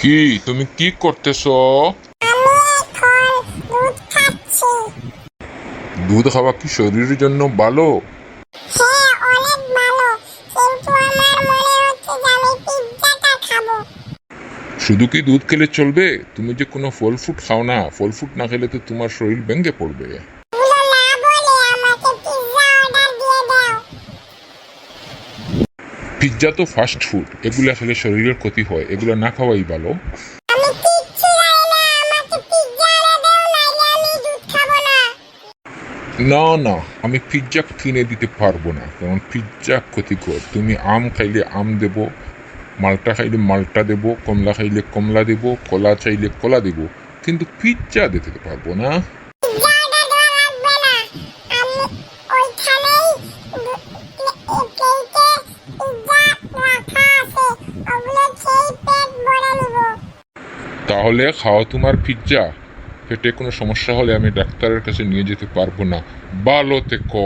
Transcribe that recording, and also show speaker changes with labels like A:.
A: কি তুমি কি করতেছ?
B: আমি এখন দুধ খাচ্ছি।
A: দুধ খাওয়া কি শরীরের জন্য ভালো?
B: হ্যাঁ, অনেক ভালো, কিন্তু আমার মনে হচ্ছে যে আমি পিৎজাটা খাবো।
A: শুধু কি দুধ খেলে চলবে? তুমি যে কোনো ফল ফ্রুট খাও না, ফল ফ্রুট না খেলে তো তোমার শরীর ভেঙে পড়বে।
B: এগুলো না বলে আমাকে পিৎজা অর্ডার দিয়ে দাও।
A: পিৎজা তো ফাস্ট ফুড, এগুলো আসলে শরীরের ক্ষতি হয়, এগুলো না খাওয়াই ভালো।
B: আমি কিচ্ছু জানি না, আমাকে পিৎজা এনে দাও, নাইলে আমি দুধ খাবো না।
A: না না, আমি পিৎজা কিনে দিতে পারবো না, কারণ পিৎজা ক্ষতিকর। তুমি আম খাইলে আম দেব, মালটা খাইলে মালটা দেব, কমলা খাইলে কমলা দেব, কলা চাইলে কলা দেব, কিন্তু পিৎজা দিতে পারবো না।
B: পিৎজা অর্ডার দেওয়া লাগবে না, আমি ওইখানেই প্লেটে পিৎজা রাখা আছে, ওগুলো খেয়ে পেট ভরে নিব।
A: তাহলে খাও তোমার পিৎজা। পেটে কোনো সমস্যা হলে আমি ডাক্তারের কাছে নিয়ে যেতে পারবো না। ভালো থেকো।